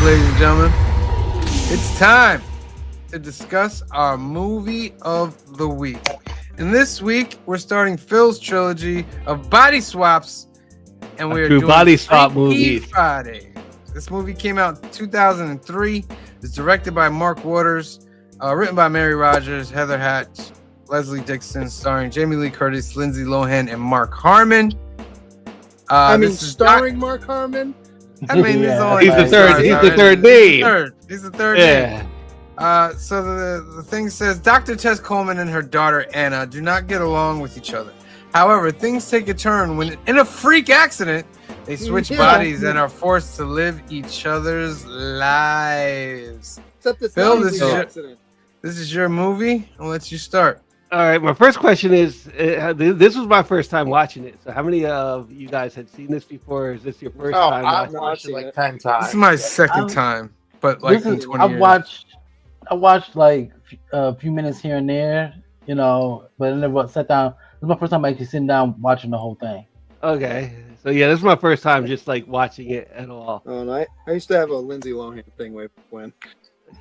right, ladies and gentlemen, it's time to discuss our movie of the week. And this week, we're starting Phil's trilogy of body swaps, and we are doing body swap Freaky movies. Friday. This movie came out in 2003. It's directed by Mark Waters, written by Mary Rogers, Heather Hatch, Leslie Dixon, starring Jamie Lee Curtis, Lindsay Lohan, and Mark Harmon. Starring Mark Harmon. I mean, he's the third. He's the third name. He's the third name. So the thing says Dr. Tess Coleman and her daughter Anna do not get along with each other. However, things take a turn when, in a freak accident, they switch bodies and are forced to live each other's lives. Except this Phil, accident. This is your movie. I'll let you start. All right. My first question is: this was my first time watching it. So, how many of you guys had seen this before? Or is this your first time? I've watched it like 10 times. This is my second time, but like in 20 years. I watched like a few minutes here and there, but I never sat down. This is my first time actually sitting down watching the whole thing. Okay. So yeah, this is my first time just like watching it at all. Oh, and I used to have a Lindsay Lohan thing way when.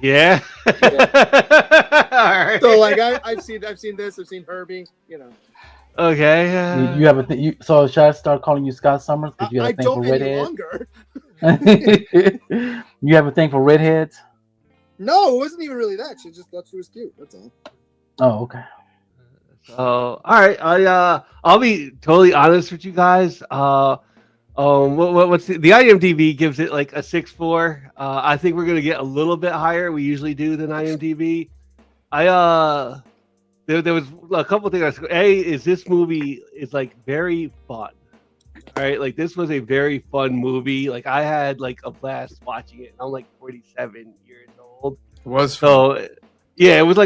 Yeah. All right. So like I've seen this. I've seen Herbie. Okay. You have a so should I start calling you Scott Summers because you have a thing for redheads? You have a thing for redheads? No, it wasn't even really that. She just thought she was cute. That's all. Oh, okay. So all right, I'll be totally honest with you guys. What's the IMDb gives it like a 6.4. I think we're gonna get a little bit higher. We usually do than IMDb. There was a couple of things. Is this movie is like very fun. All right, like this was a very fun movie. Like I had like a blast watching it. I'm like 47 years old. It was fun. So yeah, it was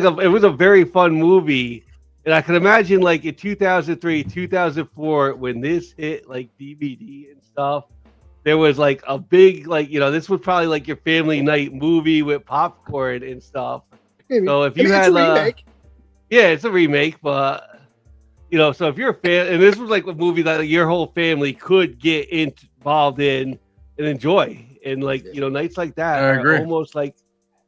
a very fun movie. And I can imagine like in 2003, 2004, when this hit like DVD and stuff, there was like a big, this was probably like your family night movie with popcorn and stuff. So if you had, it's a remake. Yeah, it's a remake, but so if you're a fan, and this was like a movie that your whole family could get involved in and enjoy, and nights like that are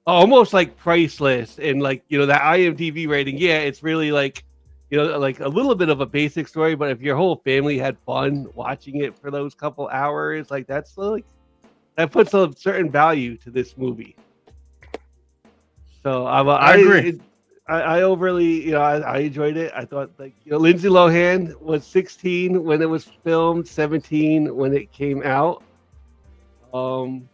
almost like priceless, and that IMDb rating, yeah, it's really like like a little bit of a basic story, but if your whole family had fun watching it for those couple hours, like that's like that puts a certain value to this movie. So I agree. I overly, I enjoyed it. I thought Lindsay Lohan was 16 when it was filmed, 17 when it came out. So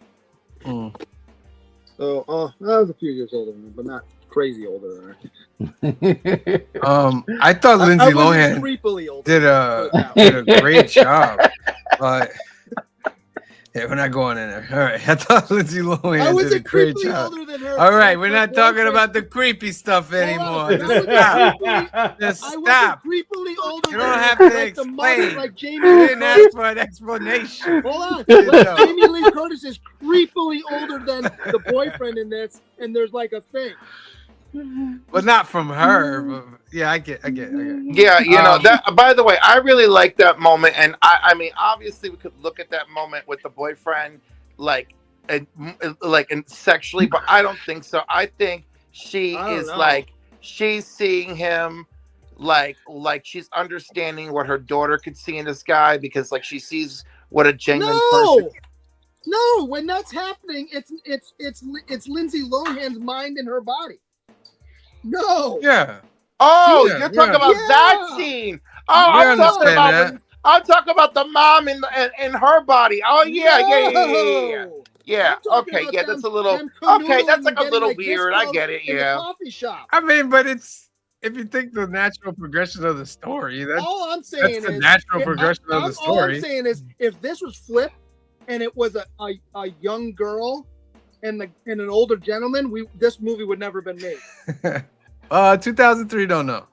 I was a few years older than her, but not crazy older than her. I thought Lindsay Lohan did a great job, but yeah, we're not going in there. All right, I thought Lindsay Lohan did a great job. Older than her. All right, we're not talking about the creepy stuff anymore. Just stop. Creepily older. You don't have to explain. Like Jamie You didn't ask for an explanation. Hold on. Jamie Lee Curtis is creepily older than the boyfriend in this, and there's like a thing. But not from her. But yeah, I get. Yeah, that. By the way, I really like that moment, and I mean, obviously, we could look at that moment with the boyfriend, and sexually, but I don't think so. I think she's seeing him, like she's understanding what her daughter could see in this guy because she sees what a genuine person. No, when that's happening, it's Lindsay Lohan's mind in her body. No. Yeah. Oh, you're talking about that scene. Oh, I'm talking about the mom in her body. Oh, yeah. Okay, yeah, that's a little. Okay, that's like a little weird. I get it. Yeah. Coffee shop. I mean, but it's if you think the natural progression of the story, that's all I'm saying. That's the natural progression of the story. All I'm saying is, if this was flipped and it was a young girl and an older gentleman, this movie would never have been made. 2003, don't know.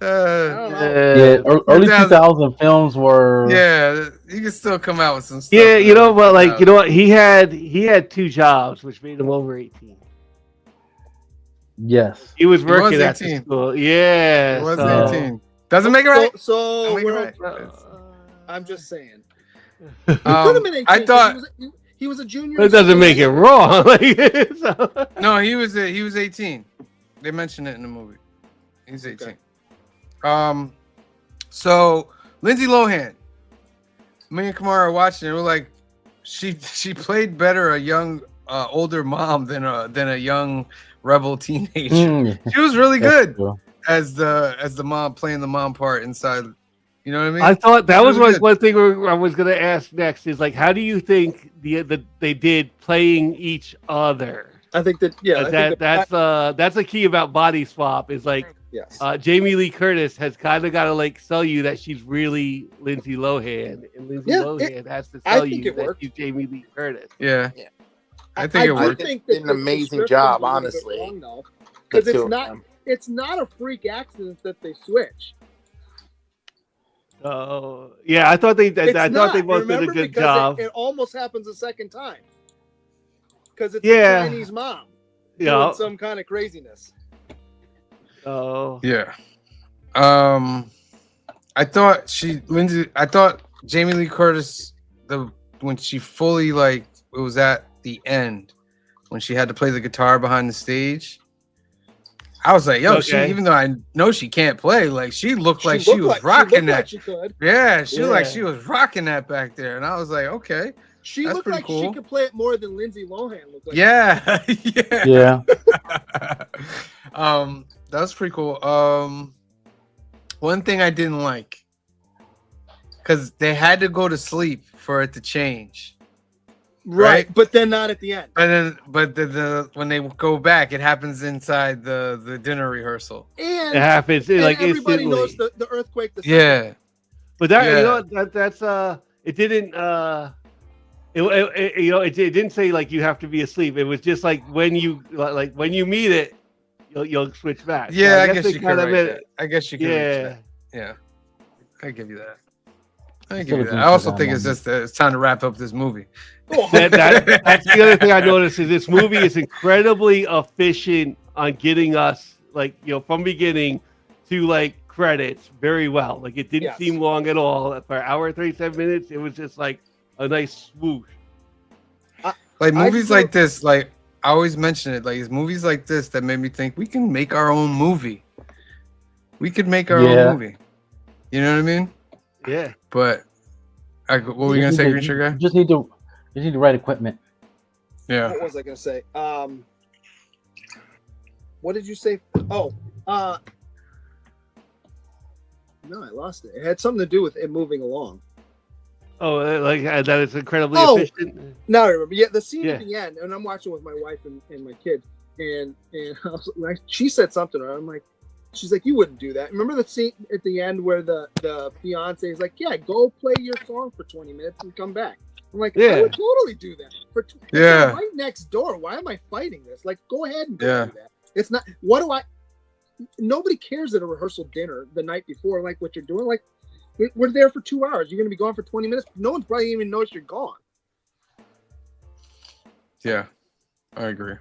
Early 2000 films were. Yeah, you can still come out with some stuff. Yeah, but you know what? He had 2 jobs, which made him over 18. Yes, he was working at the school. Yeah, he was 18. Doesn't make it right. So I'm just saying. I thought He was a junior. That doesn't make it wrong. No, he was 18. They mentioned it in the movie. He's 18. Okay. So Lindsay Lohan, me and Kamara are watching it. We're like, she played better a young older mom than a young rebel teenager. She was really good as the mom, playing the mom part inside. You know what I mean? I thought that was really one thing I was going to ask next is like, how do you think they did playing each other? I think that that's a key about body swap is like, yes. Jamie Lee Curtis has kind of got to like sell you that she's really Lindsay Lohan, and Lindsay Lohan has to sell you that she's Jamie Lee Curtis. Yeah. I think it worked. I think did an amazing job, honestly. Because it's not a freak accident that they switch. Oh yeah, I thought they both did a good job. It almost happens a second time because it's a Chinese mom doing some kind of craziness. Oh yeah. I thought Jamie Lee Curtis when she fully it was at the end when she had to play the guitar behind the stage. I was like, yo, she, even though I know she can't play, she looked like she was rocking that. She could. Yeah, she looked like she was rocking that back there. And I was like, okay. She looked like she could play it more than Lindsay Lohan looked like. Yeah. Yeah. That was pretty cool. One thing I didn't like, because they had to go to sleep for it to change. Right, but then not at the end. But when they go back, it happens inside the dinner rehearsal. And it happens everybody instantly. knows the earthquake. Yeah, but that that's it didn't it didn't say you have to be asleep. It was just when you meet it, you'll switch back. Yeah, so I guess you could. I guess you could. Yeah, I give you that. I also think it's just it's time to wrap up this movie. That's the other thing I noticed is this movie is incredibly efficient on getting us from beginning to credits very well. It didn't seem long at all. For an hour and 37 minutes, it was just a nice swoosh. Movies like this, I always mention it. It's movies like this that made me think we can make our own movie. We could make our own movie. You know what I mean? Yeah. But what were you gonna say, Green Sugar? You just need the right equipment. Yeah. What was I gonna say? What did you say? Oh, no, I lost it. It had something to do with it moving along. Oh, that it's incredibly efficient. Now I remember. Yeah, the scene at the end, and I'm watching with my wife and my kid, and I was she said something, and I'm like. She's like, you wouldn't do that. Remember the scene at the end where the fiance is like, yeah, go play your song for 20 minutes and come back. I'm like, I would totally do that. It's right next door. Why am I fighting this? Go ahead and do that. It's not. Nobody cares at a rehearsal dinner the night before, what you're doing. We're there for 2 hours. You're going to be gone for 20 minutes. No one's probably even noticed you're gone. Yeah, I agree.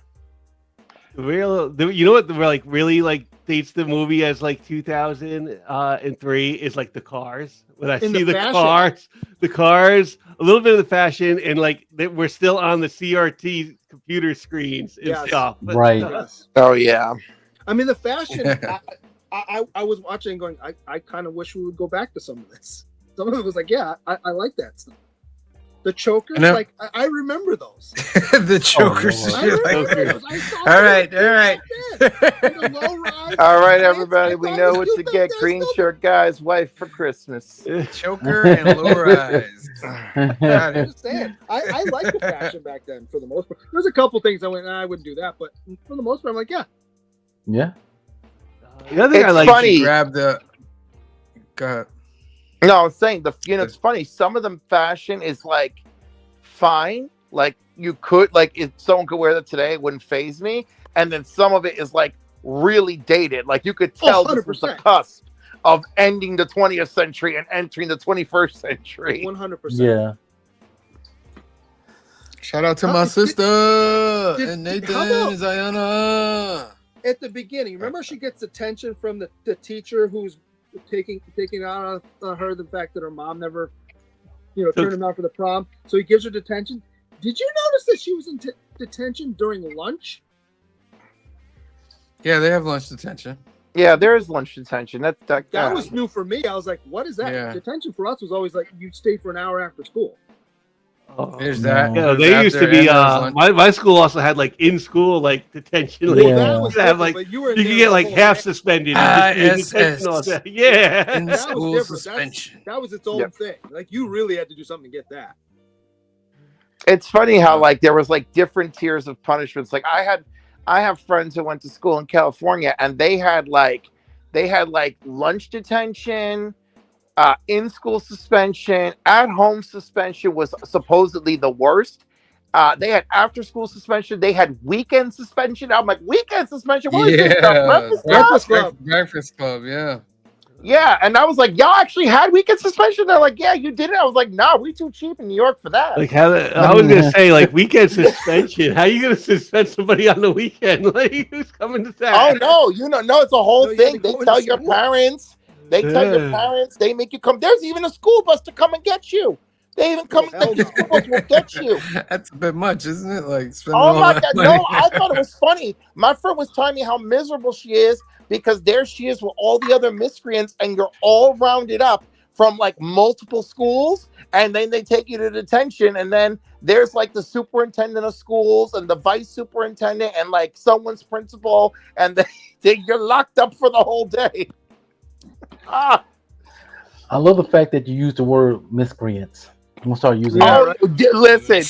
You know what really dates the movie as 2003 is the cars. When I see the cars, a little bit of the fashion, and we're still on the CRT computer screens and stuff. Right. Yes. Oh yeah. I mean the fashion. I was watching and going. I kind of wish we would go back to some of this. Some of it was I like that stuff. The chokers, I remember those. The chokers. I remember those. All right. All right, everybody. We know what to get Green Shirt Guy's wife for Christmas. Choker and low rise. I'm just saying. I like the fashion back then for the most part. There's a couple things I went, I wouldn't do that, but for the most part, I'm like, yeah. Yeah. The other thing I like funny. Grab the. Go ahead. No, I'm saying it's funny. Some of them fashion is fine. You could if someone could wear that today, it wouldn't faze me. And then some of it is really dated. You could tell this was the cusp of ending the 20th century and entering the 21st century. 100%. Yeah. Shout out to my sister and Nathan and Zayana. At the beginning, remember she gets attention from the teacher who's taking out on her the fact that her mom never turned him out for the prom, so he gives her detention. Did you notice that she was in detention during lunch? Yeah, they have lunch detention. Yeah, there is lunch detention. That was new for me. I was like, what is that? Yeah. Detention for us was always like you stay for an hour after school. Oh, there's that. Yeah, they used to be. My school also had like in school like detention. Like, that was have like but you could get like half suspended. ISS. Yeah, in school suspension. That was its own thing. Like you really had to do something to get that. It's funny how like there was like different tiers of punishments. Like I have friends who went to school in California, and they had like lunch detention, in school suspension, at home suspension was supposedly the worst. They had after school suspension. They had weekend suspension. I'm like, weekend suspension? What is this stuff? Breakfast Club, yeah. Yeah, and I was like, y'all actually had weekend suspension? They're like, yeah, you did it. I was like, nah, we too cheap in New York for that. Like, I was gonna say, like, weekend suspension. How are you gonna suspend somebody on the weekend? Like, who's coming to that? Oh no, no, it's a whole thing. They tell your parents. They tell your parents. They make you come. There's even a school bus to come and get you. They even come and the school bus will get you. That's a bit much, isn't it? Like, oh my God, no! I thought it was funny. My friend was telling me how miserable she is because there she is with all the other miscreants, and you're all rounded up from like multiple schools, and then they take you to detention, and then there's like the superintendent of schools and the vice superintendent and like someone's principal, and you're locked up for the whole day. I love the fact that you use the word miscreants. I'm gonna start using that. Listen,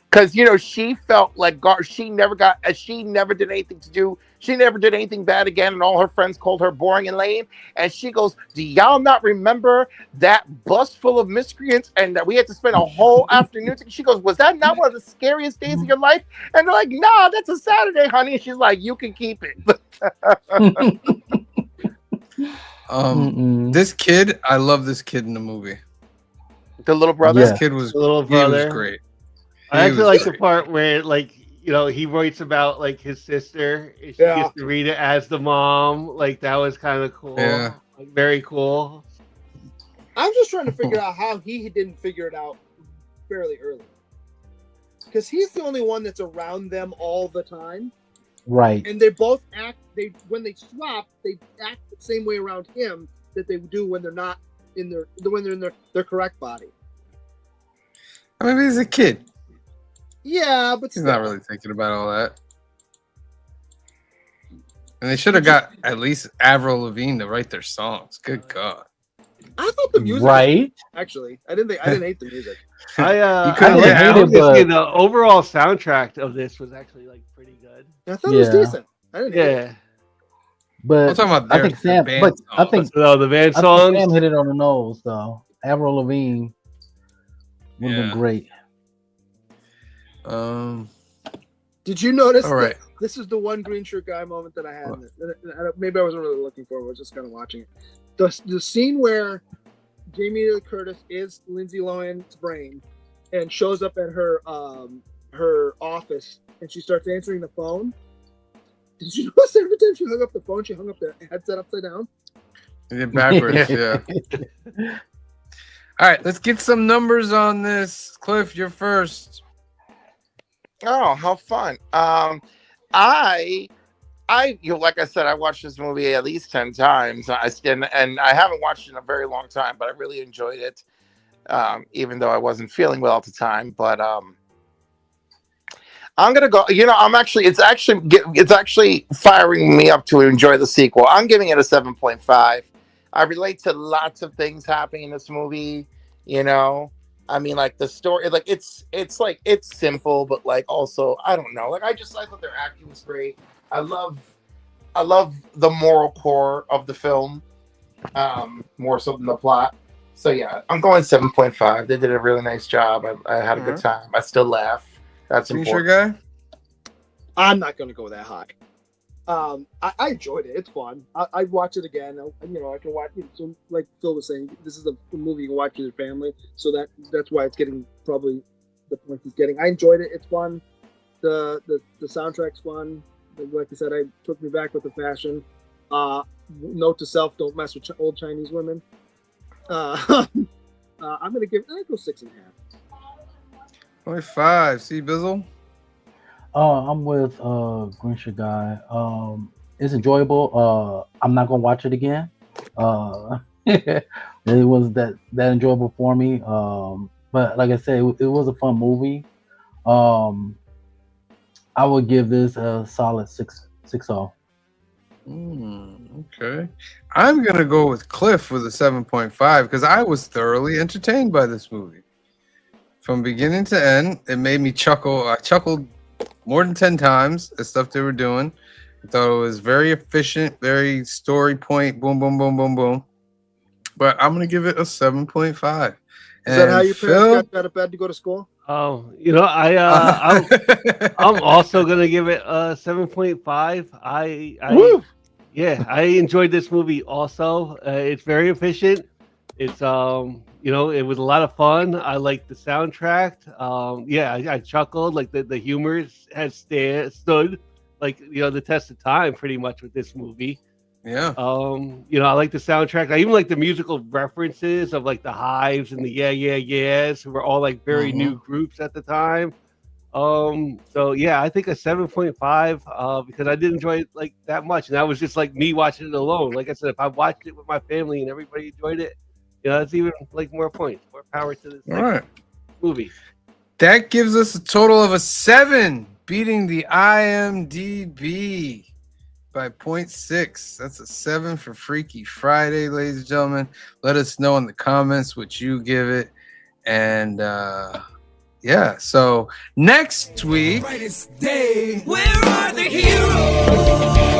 because she felt like she never did anything to do. She never did anything bad again, and all her friends called her boring and lame. And she goes, "Do y'all not remember that bus full of miscreants and that we had to spend a whole afternoon?" She goes, "Was that not one of the scariest days of your life?" And they're like, "Nah, that's a Saturday, honey." And she's like, "You can keep it." This kid, I love this kid in the movie. The little brother. This kid was the little brother. He was great. I actually like the part where like he writes about like his sister. She gets to read it as the mom. Like that was kind of cool. Yeah, like, very cool. I'm just trying to figure out how he didn't figure it out fairly early, because he's the only one that's around them all the time. Right. And they both act. When they swap, they act the same way around him that they do when they're not in their correct body. I mean, he's a kid. Yeah, but he's not really thinking about all that. And they should have got at least Avril Lavigne to write their songs. Good God. I thought the music right. Actually, I didn't hate the music. The overall soundtrack of this was actually like pretty good. I thought it was decent. I didn't hate it. But I'm talking about I think Sam. But I think the band songs. Sam hit it on the nose, though. Avril Lavigne would have been great. Did you notice? All right. This is the one green shirt guy moment that I had. Maybe I wasn't really looking for it. I was just kind of watching it. The scene where Jamie Lee Curtis is Lindsay Lohan's brain and shows up at her office and she starts answering the phone. Did you notice every time she hung up the phone, she hung up the headset upside down? Yeah, backwards, yeah. All right, let's get some numbers on this. Cliff, you're first. Oh, how fun. Like I said, I watched this movie at least 10 times. And I haven't watched it in a very long time, but I really enjoyed it. Even though I wasn't feeling well at the time. But I'm gonna go. It's actually firing me up to enjoy the sequel. I'm giving it a 7.5. I relate to lots of things happening in this movie. I mean, like the story, like it's simple, but like also I don't know. Like I thought their acting was great. I love the moral core of the film, more so than the plot. So yeah, I'm going 7.5. They did a really nice job. I had a good time. I still laugh. That's important. Sure, guy. I'm not gonna go that high. I enjoyed it. It's fun. I'd watch it again. I can watch it. So like Phil was saying, this is a movie you can watch with your family. So that's why it's getting probably the point it's getting. I enjoyed it. It's fun. The soundtrack's fun. Like I said, it took me back with the fashion. Note to self: don't mess with old Chinese women. I'm gonna go 6.5. 7.5. See, Bizzle? I'm with Grinch guy. It's enjoyable. I'm not gonna watch it again. It was that enjoyable for me. But like I said, it was a fun movie. I would give this a solid 6.0. Okay. I'm gonna go with Cliff with a 7.5 because I was thoroughly entertained by this movie. From beginning to end, it made me chuckle. I chuckled more than 10 times at stuff they were doing. I thought it was very efficient, very story point, boom, boom, boom, boom, boom. But I'm gonna give it a 7.5. Is that how your parents got out of bed to go to school? Oh, I'm also gonna give it a 7.5. I enjoyed this movie also. It's very efficient. It's it was a lot of fun. I liked the soundtrack. I chuckled. Like the humor has stood like the test of time pretty much with this movie. Yeah. I like the soundtrack. I even like the musical references of like the Hives and the Yeahs, who were all like very new groups at the time. I think a 7.5 because I didn't enjoy it like that much, and that was just like me watching it alone. Like I said, if I watched it with my family and everybody enjoyed it, that's even like more points, more power to this movie. That gives us a total of a 7, beating the IMDb by 0.6. That's a 7 for Freaky Friday, ladies and gentlemen. Let us know in the comments what you give it. And so next week, where are the heroes?